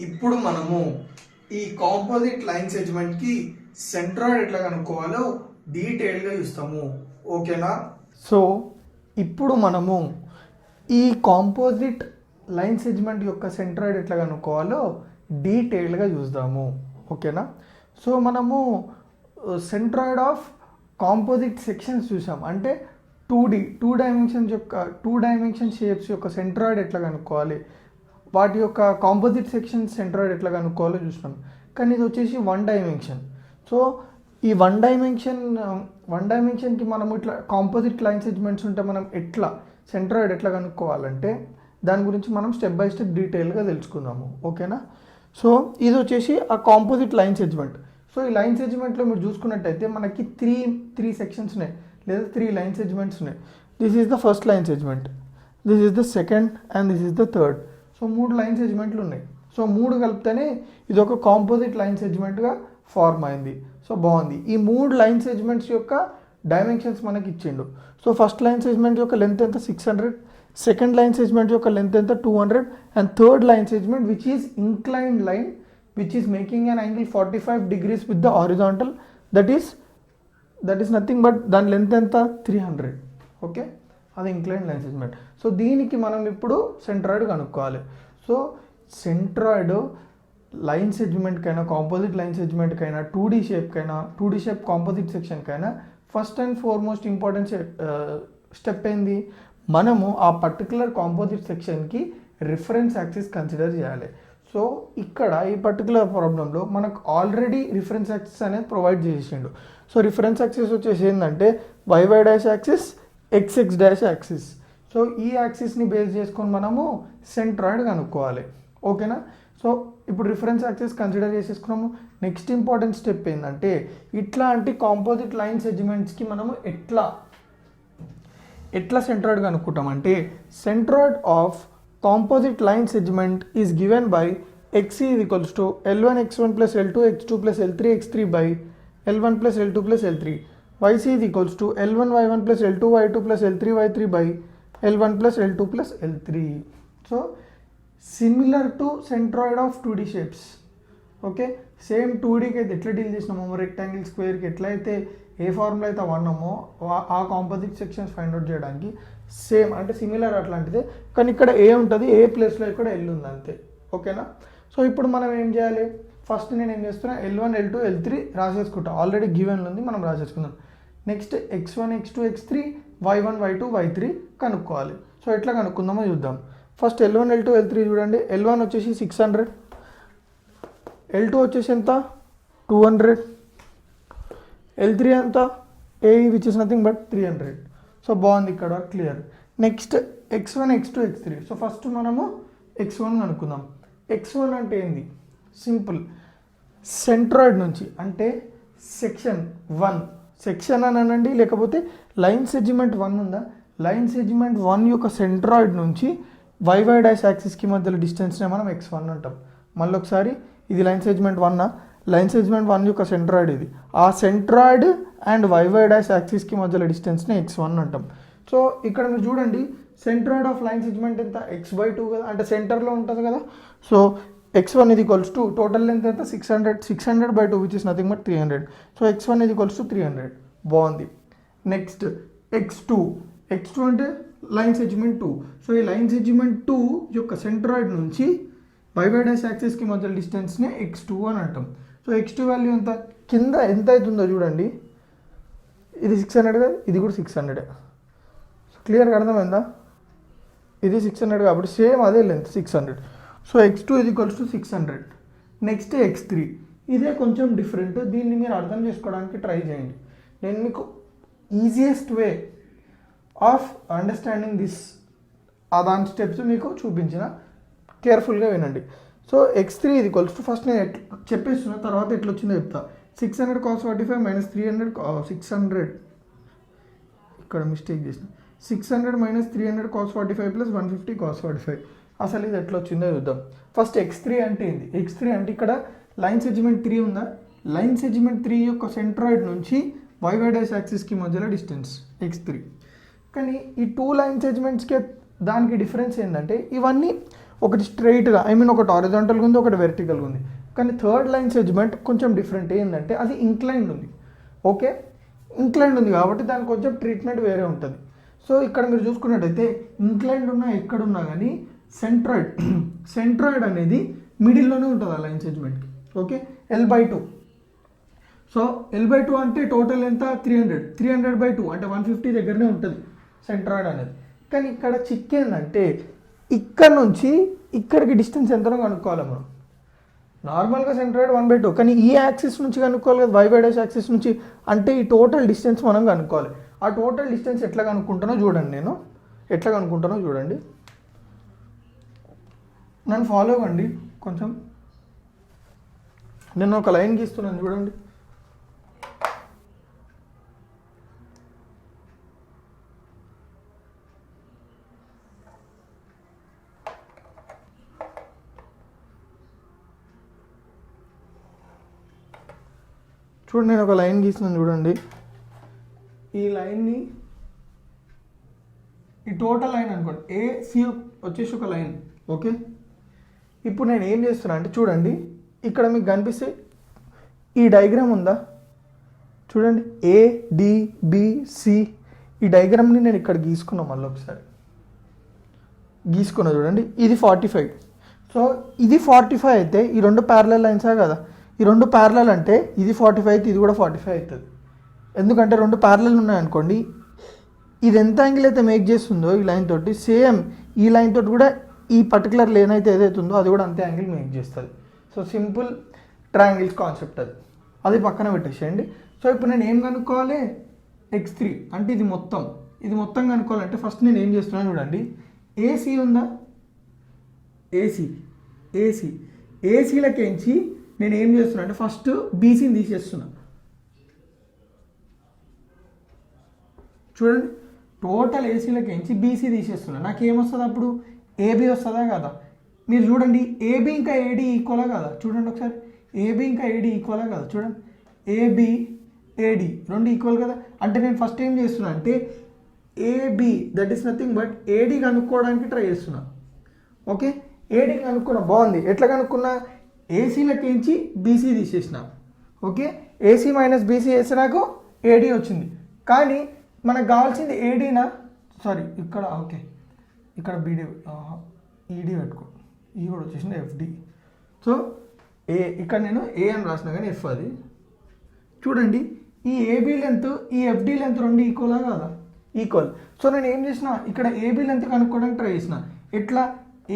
ఇప్పుడు మనము ఈ కాంపోజిట్ లైన్ సెగ్మెంట్ కి సెంట్రాయిడ్ ఎట్లా కనుక్కోవాలో డీటెయిల్ గా చూస్తాము. ఓకేనా? సో ఇప్పుడు మనము ఈ కాంపోజిట్ లైన్ సెగ్మెంట్ యొక్క సెంట్రాయిడ్ ఎట్లా కనుక్కోవాలో డీటెయిల్గా చూద్దాము. ఓకేనా? సో మనము సెంట్రాయిడ్ ఆఫ్ కాంపోజిట్ సెక్షన్స్ చూసాం. అంటే టూ డైమెన్షన్ షేప్స్ యొక్క సెంట్రాయిడ్ ఎట్లా కనుక్కోవాలి, వాటి యొక్క కాంపోజిట్ సెక్షన్ సెంట్రాయిడ్ ఎట్లా కనుక్కోవాలో చూసినాం. కానీ ఇది వచ్చేసి వన్ డైమెన్షన్. సో ఈ వన్ డైమెన్షన్కి మనం ఇట్లా కాంపోజిట్ లైన్ సెగ్మెంట్స్ ఉంటే మనం ఎట్లా సెంట్రాయిడ్ ఎట్లా కనుక్కోవాలంటే దాని గురించి మనం స్టెప్ బై స్టెప్ డీటెయిల్గా తెలుసుకుందాము. ఓకేనా? సో ఇది వచ్చేసి ఆ కాంపోజిట్ లైన్ సెగ్మెంట్. సో ఈ లైన్ సెగ్మెంట్లో మీరు చూసుకున్నట్టయితే మనకి త్రీ సెక్షన్స్ ఉన్నాయి, లేదా 3 లైన్ సెగ్మెంట్స్ ఉన్నాయి. This is the first line segment, this is the second and this is the third. So 3 line సెగ్మెంట్లు ఉన్నాయి. సో 3 కలిపితేనే ఇది ఒక కాంపోజిట్ లైన్ సెగ్మెంట్గా ఫార్మ్ అయింది. సో బాగుంది. ఈ 3 లైన్ సెగ్మెంట్స్ యొక్క డైమెన్షన్స్ మనకి ఇచ్చిండు. సో ఫస్ట్ లైన్ సెగ్మెంట్ యొక్క లెంత్ ఎంత 600, సెకండ్ లైన్ సెగ్మెంట్ యొక్క లెంత్ ఎంత 200 and third line segment which is inclined line which is making an angle 45 degrees with the horizontal, that is nothing but దాని length ఎంత 300. Okay, అది inclined line segment. So దీనికి మనం ఇప్పుడు centroid కనుక్కోవాలి. So centroid line సెగ్మెంట్కైనా composite line సెగ్మెంట్కైనా 2D shape composite సెక్షన్కైనా first and foremost important step ఏంది, మనము ఆ పర్టికులర్ కాంపోజిట్ సెక్షన్కి రిఫరెన్స్ యాక్సిస్ కన్సిడర్ చేయాలి. సో ఇక్కడ ఈ పర్టికులర్ ప్రాబ్లంలో మనకు ఆల్రెడీ రిఫరెన్స్ యాక్సిస్ అనేది ప్రొవైడ్ చేసిండు. సో రిఫరెన్స్ యాక్సిస్ వచ్చేసి ఏంటంటే YY dash axis, XX dash axis. So ఈ యాక్సిస్ని బేస్ చేసుకొని మనము సెంట్రాయిడ్ కనుక్కోవాలి. ఓకేనా? సో ఇప్పుడు రిఫరెన్స్ యాక్సిస్ కన్సిడర్ చేసేసుకున్నాము. నెక్స్ట్ ఇంపార్టెంట్ స్టెప్ ఏంటంటే ఇట్లాంటి కాంపోజిట్ లైన్ సెగ్మెంట్స్కి మనము ఎట్లా సెంట్రాయిడ్ కనుక్కుంటామంటే centroid of composite line segment is given by x is equals to L1 x1 plus L2 x2 plus L3 x3 by L1 plus L2 plus L3. yc is equals to L1 y1 plus L2 y2 plus L3 y3 by L1 plus L2 plus L3. So similar to centroid of 2D shapes. Okay, same 2Dకి అయితే ఎట్లా deal చేసినామో rectangle స్క్వేర్కి ఎట్లయితే ఏ formula అయితే వాడినామో ఆ composite sections find out చేయడానికి same అంటే similar అట్లాంటిదే. కానీ ఇక్కడ ఏ ఉంటుంది, ఏ ప్లేస్లో ఇక్కడ ఎల్ ఉంది అంతే. ఓకేనా? సో ఇప్పుడు మనం ఏం చేయాలి, ఫస్ట్ నేను ఏం చేస్తున్నా L1 L2 L3 రాసేసుకుంటా. Already given ఉంది, మనం రాసేసుకుందాం. Next x1 x2 x3 y1 y2 y3 కనుక్కోవాలి. సో ఎట్లా కనుక్కుందామో చూద్దాం. ఫస్ట్ L1 L2 L3 చూడండి. L1 వచ్చేసి 600, L2 వచ్చేసి ఎంత 200, L3 ఎంత A which is nothing but 300. So బాగుంది, ఇక్కడ clear. Next x1 x2 x3. So first మనము x1 కనుక్కుందాం. x1 అంటే ఏంది, సింపుల్, సెంట్రాయిడ్ నుంచి అంటే సెక్షన్ 1 అని అనండి, లేకపోతే లైన్ సెగ్మెంట్ 1 ఉందా, లైన్ సెగ్మెంట్ 1 యొక్క సెంట్రాయిడ్ నుంచి YY డాష్ యాక్సిస్కి మధ్యలో డిస్టెన్స్నే మనం x1 అంటాం. మళ్ళీ ఒకసారి, ఇది లైన్ సెగ్మెంట్ 1, లైన్ సెగ్మెంట్ 1 యొక్క సెంట్రాయిడ్ ఇది, ఆ సెంట్రాయిడ్ అండ్ YY డాష్ యాక్సిస్కి మధ్యలో డిస్టెన్స్ని x1 అంటాం. సో ఇక్కడ మీరు చూడండి, సెంట్రాయిడ్ ఆఫ్ లైన్ సెగ్మెంట్ ఎంత x/2 కదా, అంటే సెంటర్లో ఉంటుంది కదా. So x1 is equals to total length ఎంత 600/2 which is nothing but 300. So x1 is equals to 300. బాగుంది. నెక్స్ట్ x2 అంటే లైన్ సెగ్మెంట్ 2. సో ఈ లైన్ సెగ్మెంట్ 2 యొక్క సెంట్రాయిడ్ నుంచి YY డాష్ యాక్సిస్కి మధ్య డిస్టెన్స్నే x2 అని అంటాం. సో x2 వాల్యూ ఎంత, కింద ఎంత అవుతుందో చూడండి, ఇది 600 కదా, ఇది కూడా 600. క్లియర్గా అర్థమైందా, ఇది 600 కాబట్టి సేమ్ అదే length 600. So x2 is equals to 600. Next x3, ఇదే కొంచెం డిఫరెంట్, దీన్ని మీరు అర్థం చేసుకోవడానికి ట్రై చేయండి. నేను మీకు easiest way of understanding this దాని స్టెప్స్ మీకు చూపించిన, కేర్ఫుల్గా వినండి. So x3 is equals to, first నేను చెప్పేస్తున్నా, తర్వాత ఎట్లా వచ్చిందో చెప్తా. 600 cos 45 minus 300 600, ఇక్కడ మిస్టేక్ చేసిన, 600 minus 300 cos 45 plus 150 cos 45. అసలు ఇది ఎట్లా వచ్చిందో చూద్దాం. ఫస్ట్ x3 అంటే ఏంది, x3 అంటే ఇక్కడ లైన్ సెగ్మెంట్ 3 ఉందా, లైన్ సెగ్మెంట్ 3 యొక్క సెంట్రాయిడ్ నుంచి YY డాష్ యాక్సిస్కి మధ్యలో డిస్టెన్స్ x3. కానీ ఈ 2 లైన్ సెగ్మెంట్స్కి దానికి డిఫరెన్స్ ఏంటంటే ఇవన్నీ ఒకటి స్ట్రైట్గా ఒకటి హారిజాంటల్గా ఉంది, ఒకటి వెర్టికల్గా ఉంది. కానీ థర్డ్ లైన్ సెగ్మెంట్ కొంచెం డిఫరెంట్. ఏంటంటే అది ఇంక్లైన్డ్ ఉంది. ఓకే, ఇంక్లైన్డ్ ఉంది కాబట్టి దానికి కొంచెం ట్రీట్మెంట్ వేరే ఉంటుంది. సో ఇక్కడ మీరు చూసుకున్నట్టయితే ఇంక్లైన్డ్ ఉన్నా ఎక్కడున్నా కానీ సెంట్రాయిడ్ అనేది మిడిల్లోనే ఉంటుంది ఆ line సెగ్మెంట్కి. Okay, L/2. So L/2 అంటే టోటల్ ఎంత 300/2 అంటే 150 దగ్గరనే ఉంటుంది సెంట్రాయిడ్ అనేది. కానీ ఇక్కడ చిక్ ఏంటంటే ఇక్కడ నుంచి ఇక్కడికి డిస్టెన్స్ ఎంతనో కనుక్కోవాలి మనం. నార్మల్గా సెంట్రాయిడ్ 1/2, కానీ ఈ యాక్సిస్ నుంచి కనుక్కోవాలి కదా, y/' యాక్సిస్ నుంచి. అంటే ఈ టోటల్ డిస్టెన్స్ మనం కనుక్కోవాలి. ఆ టోటల్ డిస్టెన్స్ ఎట్లా కనుక్కుంటానో చూడండి. నన్ను ఫాలో అవ్వండి కొంచెం. నేను ఒక లైన్ గీస్తున్నాను చూడండి. చూడండి, నేను ఒక లైన్ గీస్తున్నాను చూడండి. ఈ లైన్ని, ఈ టోటల్ లైన్ అనుకోండి, AC వచ్చేసి ఒక లైన్. ఓకే, ఇప్పుడు నేను ఏం చేస్తున్నా అంటే చూడండి, ఇక్కడ మీకు కనిపిస్తే ఈ డయాగ్రామ్ ఉందా చూడండి, ADBC. ఈ డయాగ్రామ్ని నేను ఇక్కడ గీసుకున్నా, మళ్ళీ ఒకసారి గీసుకున్నా చూడండి. ఇది 45. సో ఇది 45 అయితే ఈ రెండు ప్యారలల్ లైన్సా కదా, ఈ రెండు ప్యారలల్ అంటే ఇది 45 అయితే ఇది కూడా 45 అవుతుంది. ఎందుకంటే రెండు ప్యారలల్ ఉన్నాయనుకోండి, ఇది ఎంత యాంగిల్ అయితే మేక్ చేస్తుందో ఈ లైన్ తోటి, సేమ్ ఈ లైన్ తోటి కూడా ఈ పర్టికులర్ లేన్ అయితే ఏదైతే ఉందో అది కూడా అంతే యాంగిల్ మేక్ చేస్తుంది. సో సింపుల్ ట్రయాంగిల్స్ కాన్సెప్ట్ అది పక్కన పెట్టేసేయండి. సో ఇప్పుడు నేను ఏం కనుక్కోవాలి, x3 అంటే ఇది మొత్తం కనుక్కోవాలంటే ఫస్ట్ నేను ఏం చేస్తున్నాను చూడండి. AC ఉందా, ఏసీలకేంచి నేను ఏం చేస్తున్నా అంటే ఫస్ట్ బీసీని తీసేస్తున్నా చూడండి. టోటల్ ఏసీలకేంచి బీసీ తీసేస్తున్నా. నాకు ఏమొస్తుంది అప్పుడు, ఏబీ వస్తుందా కదా. మీరు చూడండి, ఏబీ ఇంకా ఏడీ ఈక్వలా కదా, చూడండి ఒకసారి. ఏబీ ఇంకా ఏడీ ఈక్వలా కదా, చూడండి. ఏబీ ఏడీ రెండు ఈక్వల్ కదా. అంటే నేను ఫస్ట్ ఏం చేస్తున్నా అంటే AB that is nothing but AD కనుక్కోవడానికి ట్రై చేస్తున్నా. ఓకే, ఏడీ కనుక్కున్నా, బాగుంది. ఎట్లా కనుక్కున్నా, ఏసీలకేంచి బీసీ తీసేసిన. ఓకే, ఏసీ మైనస్ బీసీ వేస్తే నాకు ఏడీ వచ్చింది. కానీ మనకు కావాల్సింది ఏడీనా, సారీ ఇక్కడ ఓకే, ఇక్కడ బీడీ ఈడీ పెట్టుకో, ఈ కూడా వచ్చేసింది ఎఫ్డి. సో ఇక్కడ నేను ఏ అని రాసిన కానీ ఎఫ్ అది. చూడండి, ఈ ఏబీ లెంత్ ఈ ఎఫ్డి లెంత్ రెండు ఈక్వలా కాదా, ఈక్వల్. సో నేను ఏం చేసిన, ఇక్కడ ఏబీ లెంత్ కనుక్కోవడానికి ట్రై చేసిన. ఎట్లా,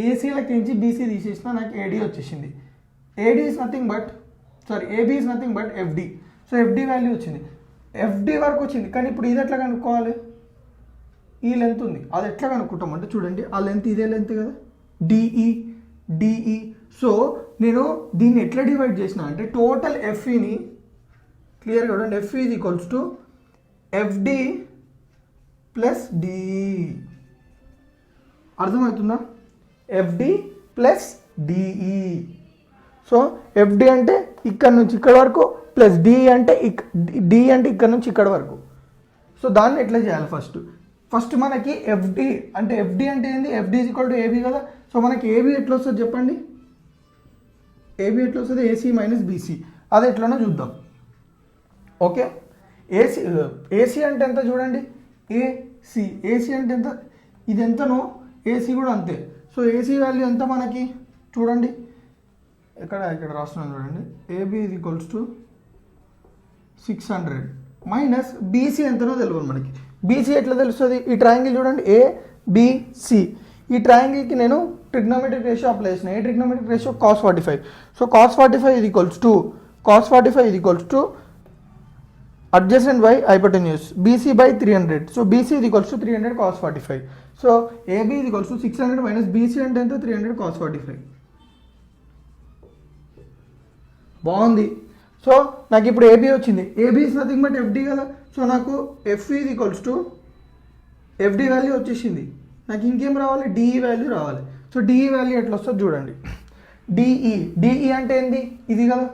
ఏసీలకేంచి బీసీ తీసేసిన, నాకు ఏడీ వచ్చేసింది. AB is nothing but FD. So FD value వచ్చింది, ఎఫ్డి వరకు వచ్చింది. కానీ ఇప్పుడు ఇది ఎట్లా కనుక్కోవాలి, ఈ లెంత్ ఉంది, అది ఎట్లా కనుక్కుంటాం అంటే చూడండి, ఆ లెంత్ ఇదే లెంత్ కదా, డిఈ. సో నేను దీన్ని ఎట్లా డివైడ్ చేసిన అంటే టోటల్ ఎఫ్ఈని క్లియర్గా చూడండి, FE is equals to FD plus DE. అర్థమవుతుందా, FD plus DE. So FD అంటే ఇక్కడ నుంచి ఇక్కడ వరకు ప్లస్ డి అంటే ఇక్కడ నుంచి ఇక్కడ వరకు. సో దాన్ని ఎట్లా చేయాలి, ఫస్ట్ మనకి ఎఫ్డి అంటే ఏంది, FD is equal to AB కదా. సో మనకి ఏబీ ఎట్లా వస్తుంది చెప్పండి, ఏబీ ఎట్లా వస్తుంది, ఏసీ మైనస్ బీసీ. అది ఎట్లనో చూద్దాం. ఓకే, ఏసీ అంటే ఎంత చూడండి, ఏసీ అంటే ఎంత, ఇది ఎంతనో ఏసీ కూడా అంతే. సో ఏసీ వాల్యూ ఎంత మనకి చూడండి, ఇక్కడ రాస్తున్నాను చూడండి, AB is equals to 600 minus BC ఎంతనో తెలియదు మనకి. బీసీ ఎట్లా తెలుస్తుంది, ఈ ట్రయాంగిల్ చూడండి, ఏబిసి. ఈ ట్రయాంగిల్కి నేను ట్రిగ్నోమెట్రిక్ రేషియో అప్లై చేసిన. ఏ trigonometric ratio, cos 45. So cos 45 is equals to adjacent by hypotenuse BC by 300. So BC is equals to 300 cos 45. So AB is equals to 600 minus BC అంటే ఎంత, 300 cos 45. బాగుంది. So నాకు ఇప్పుడు AB వచ్చింది, AB is nothing but FD కదా. So నాకు F is equals to FD value వచ్చేసింది. నాకు ఇంకేం రావాలి, డిఈ వాల్యూ రావాలి. సో డిఈ వాల్యూ ఎట్లా వస్తుంది చూడండి, డిఈ అంటే ఏంది, ఇది కదా,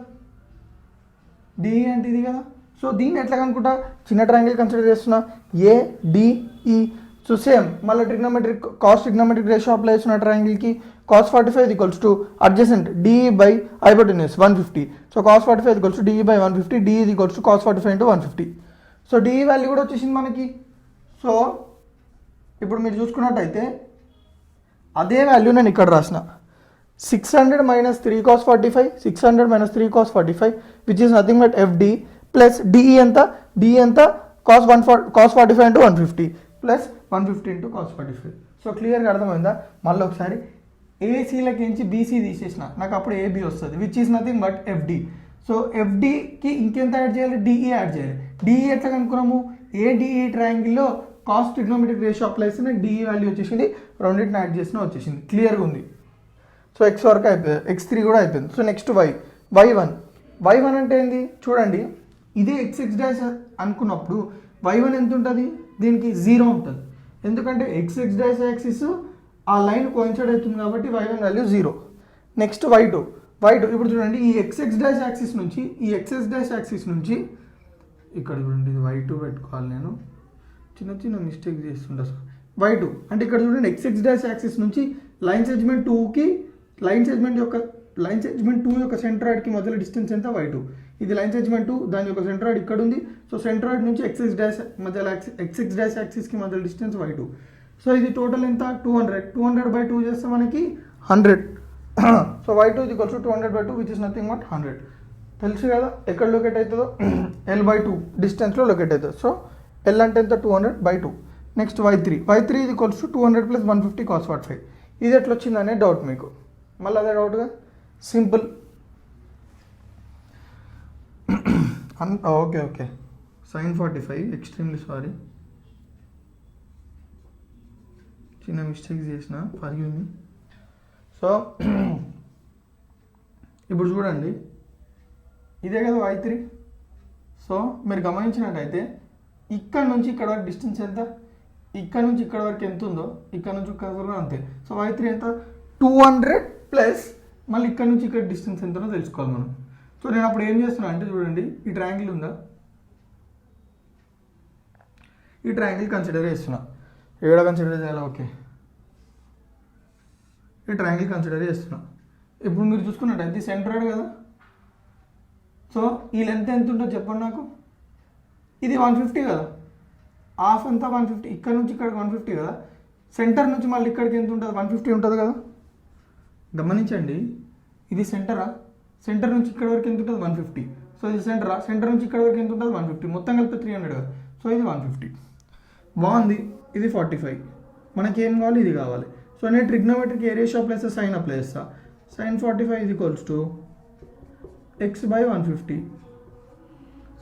డిఈ అంటే ఇది కదా. సో దీన్ని ఎట్లా కనుక్కుంటా, చిన్న ట్రయాంగిల్ కన్సిడర్ చేస్తున్నా, ఏడిఈ. సో సేమ్ మళ్ళీ కాస్ ట్రిగ్నోమెట్రిక్ రేషియో అప్లై చేస్తున్న ట్రయాంగిల్కి cos 45 is equals to adjacent DE by hypotenuse 150. So cos 45 is equals to DE by 150, DE is equals to cos 45 into 150. So DE value కూడా వచ్చేసింది మనకి. So ఇప్పుడు మీరు చూసుకున్నట్టయితే అదే value నేను ఇక్కడ రాసిన 600 minus 3 cos 45, 600 minus 3 cos 45 which is nothing but FD plus DE ఎంత cos 45 into 150 plus 150 into cos 45. So క్లియర్గా అర్థమైందా? మళ్ళీ ఒకసారి ఏసీలకి నుంచి బీసీ తీసేసిన నాకు అప్పుడు ఏబీ వస్తుంది which is nothing but FD. So ఎఫ్డికి ఇంకెంత యాడ్ చేయాలి? డిఈ యాడ్ చేయాలి. డిఈ ఎట్లా కనుక్కున్నాము? ఏడిఈ ట్రయాంగిల్లో కాస్ట్ ట్రిగ్నోమెట్రిక్ రేషియో అప్లై చేస్తే డిఈ వాల్యూ వచ్చేసింది, రెండింటిని యాడ్ చేసినా వచ్చేసింది. క్లియర్గా ఉంది. సో ఎక్స్ వరకు అయిపోయింది, x3 కూడా అయిపోయింది. సో నెక్స్ట్ y1 అంటే ఏంది చూడండి, ఇదే xx డాష్ అనుకున్నప్పుడు y1 ఎంత ఉంటుంది? దీనికి 0 ఉంటుంది, ఎందుకంటే xx డాష్ యాక్సిస్ ఆ లైన్ కోయిన్సైడ్ అవుతుంది కాబట్టి y1 వాల్యూ 0. నెక్స్ట్ y2 ఇప్పుడు చూడండి, ఈ xx డాష్ యాక్సిస్ నుంచి ఇక్కడ చూడండి, ఇది y2 పెట్టుకోవాలి, నేను చిన్న మిస్టేక్ చేస్తుంటా సార్. y2 అంటే ఇక్కడ చూడండి, xx డాష్ యాక్సిస్ నుంచి లైన్ సెగ్మెంట్ 2కి లైన్ సెగ్మెంట్ 2 యొక్క సెంట్రాయిడ్కి మధ్యలో డిస్టెన్స్ ఎంత? y2. ఇది లైన్ సెగ్మెంట్ 2, దాని యొక్క సెంట్రాయిడ్ ఇక్కడ ఉంది. సో సెంట్రాయిడ్ నుంచి xx డాష్ యాక్సిస్కి మధ్యలో డిస్టెన్స్ y2. సో ఇది టోటల్ ఎంత? 200 by 2 చేస్తే మనకి 100. So y2 is equals to 200 by 2 which is nothing but 100. తెలుసు కదా ఎక్కడ లొకేట్ అవుతుందో? L/2 డిస్టెన్స్లో లొకేట్ అవుతుంది. సో L అంటే ఎంత? 200 by 2. Next y3 is equals to 200 plus 150 cos 45. ఇది ఎట్లా వచ్చిందనే డౌట్ మీకు, మళ్ళీ అదే డౌట్గా simple. Okay sin 45, extremely sorry, చిన్న మిస్టేక్ చేసిన, ఫర్గివ్ మీ. సో ఇప్పుడు చూడండి, ఇదే కదా y3. సో మీరు గమనించినట్టయితే ఇక్కడ నుంచి ఇక్కడ వరకు డిస్టెన్స్ ఎంత? ఇక్కడ నుంచి ఇక్కడ వరకు ఎంత ఉందో ఇక్కడ నుంచి ఇక్కడ వరకు అంతే. సో y3 ఎంత? 200 ప్లస్ మళ్ళీ ఇక్కడ నుంచి ఇక్కడ డిస్టెన్స్ ఎంతనో తెలుసుకోవాలి మనం. సో నేను అప్పుడు ఏం చేస్తున్నా అంటే చూడండి, ఈ ట్రయాంగిల్ ఉందా, ఈ ట్రయాంగిల్ కన్సిడర్ చేస్తున్నా. ఏడ కన్సిడర్ చేయాలి? ఓకే, ఈ ట్రయాంగిల్ కన్సిడర్ చేస్తున్నా. ఇప్పుడు మీరు చూసుకున్నట్టయితే సెంట్రాయిడ్ కదా. సో ఈ లెంత్ ఎంత ఉంటుందో చెప్పండి నాకు. ఇది 150 కదా, హాఫ్ ఎంత? 150. ఇక్కడ నుంచి ఇక్కడికి 150 కదా. సెంటర్ నుంచి మళ్ళీ ఇక్కడికి ఎంత ఉంటుంది? 150 ఉంటుంది కదా. గమనించండి, ఇది సెంటరా? సెంటర్ నుంచి ఇక్కడ వరకు ఎంత ఉంటుంది? 150. సో ఇది సెంటరా? సెంటర్ నుంచి ఇక్కడ వరకు ఎంత ఉంటుంది? 150. మొత్తం కలిపి 300 కదా. సో ఇది 150. బాగుంది. ఇది 45. మనకేం కావాలి? ఇది కావాలి. సో నేను ట్రిగ్నోమెట్రిక్ ఏరియా అప్లై చేస్తా, సైన్ అప్లై చేస్తా. sin 45 is equals to x by 150.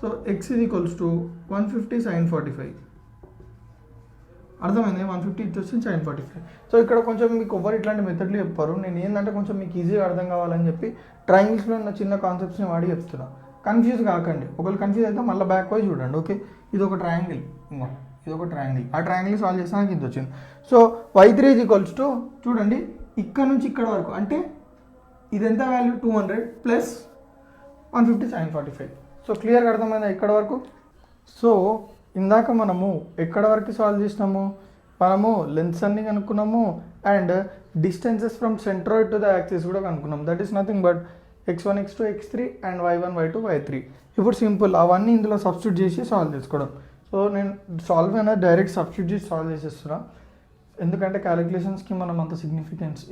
So x is equals to 150 sin 45. అర్థమైంది? 150 ఇచ్చి sin 45. సో ఇక్కడ కొంచెం మీకు ఎవరు ఇట్లాంటి మెథడ్లు చెప్పారు. నేను ఏంటంటే కొంచెం మీకు ఈజీగా అర్థం కావాలని చెప్పి ట్రయాంగిల్స్లో ఉన్న చిన్న కాన్సెప్ట్స్ని వాడి చెప్తున్నా. కన్ఫ్యూజ్ కాకండి. ఒకవేళ కన్ఫ్యూజ్ అయితే మళ్ళీ బ్యాక్ పోయి చూడండి. ఓకే, ఇది ఒక ట్రయాంగిల్, ఇది ఒక ట్రయాంగిల్. ఆ ట్రయాంగిల్ సాల్వ్ చేస్తానికి ఇంత వచ్చింది. So y3 is equals to చూడండి, ఇక్కడ నుంచి ఇక్కడ వరకు అంటే ఇది ఎంత వాల్యూ? 200 plus 150 sin 45. సో క్లియర్గా అర్థమైందా ఇక్కడ వరకు? సో ఇందాక మనము ఎక్కడ వరకు సాల్వ్ చేసినాము? మనము లెంత్స్ అన్ని కనుక్కున్నాము and distances from centroid to the axis కూడా కనుక్కున్నాం. That is nothing but x1 x2 x3 and y1 y2 y3. ఇప్పుడు సింపుల్ అవన్నీ ఇందులో సబ్స్టిట్యూట్ చేసి సాల్వ్ చేసుకోవడం. సో నేను సాల్వ్ అయినా డైరెక్ట్ సబ్స్టిట్యూట్ చేసి సాల్వ్ చేసేస్తున్నా, ఎందుకంటే క్యాలిక్యులేషన్స్కి మనం అంత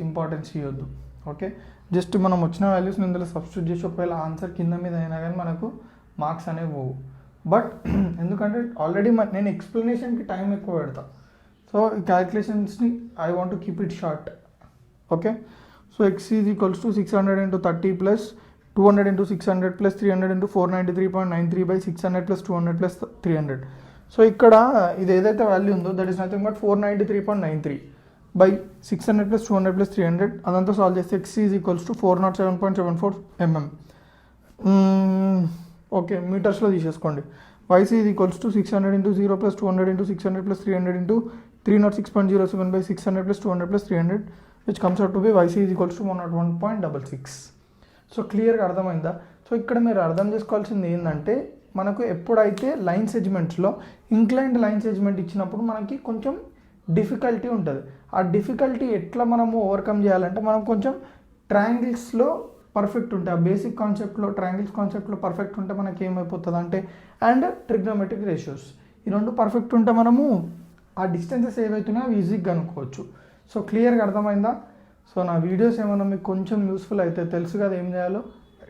ఇంపార్టెన్స్ ఇవ్వద్దు. ఓకే, జస్ట్ మనం వచ్చిన వాల్యూస్ని ఇందులో సబ్స్టిట్యూట్ చేసి ఒకవేళ ఆన్సర్ కింద మీద అయినా కానీ మనకు మార్క్స్ అనేవి పోవు. బట్ ఎందుకంటే ఆల్రెడీ నేను ఎక్స్ప్లెనేషన్కి టైం ఎక్కువ పెడతా. సో ఈ క్యాలిక్యులేషన్స్ని I want to keep it short. Okay, so x is equals to 600 into 30 plus 200 into 600 plus 300 into 493.93 by 600 plus 200 plus 300. So ఇక్కడ ఇది ఏదైతే వాల్యూ ఉందో that is nothing but 493.93 by 600 plus 200 plus 300. అదంతా solve చేస్తే x is equals to 407.74 mm. Okay, మీటర్స్లో తీసేసుకోండి. y is equals to 600 into 0 plus 200 into 600 plus 300 into 306.07 by 600 plus 200 plus 300 which comes out to be y is equals to 101.66. So క్లియర్గా అర్థమైందా? So ఇక్కడ మీరు అర్థం చేసుకోవాల్సింది ఏంటంటే మనకు ఎప్పుడైతే లైన్ సెగ్మెంట్స్లో ఇంక్లైన్డ్ లైన్ సెగ్మెంట్ ఇచ్చినప్పుడు మనకి కొంచెం డిఫికల్టీ ఉంటుంది. ఆ డిఫికల్టీ ఎట్లా మనము ఓవర్కమ్ చేయాలంటే మనం కొంచెం ట్రయాంగిల్స్లో పర్ఫెక్ట్ ఉంటే ఆ బేసిక్ కాన్సెప్ట్లో ట్రయాంగిల్స్ కాన్సెప్ట్లో పర్ఫెక్ట్ ఉంటే మనకి ఏమైపోతుంది అంటే అండ్ ట్రిగ్నోమెట్రిక్ రేషియోస్ ఈ రెండు పర్ఫెక్ట్ ఉంటే మనము ఆ డిస్టెన్సెస్ ఏవైతున్నాయో అవి ఈజీగా కనుక్కోవచ్చు. సో క్లియర్గా అర్థమైందా? సో నా వీడియోస్ ఏమైనా మీకు కొంచెం యూస్ఫుల్ అయితే తెలుసు కదా ఏం చేయాలో.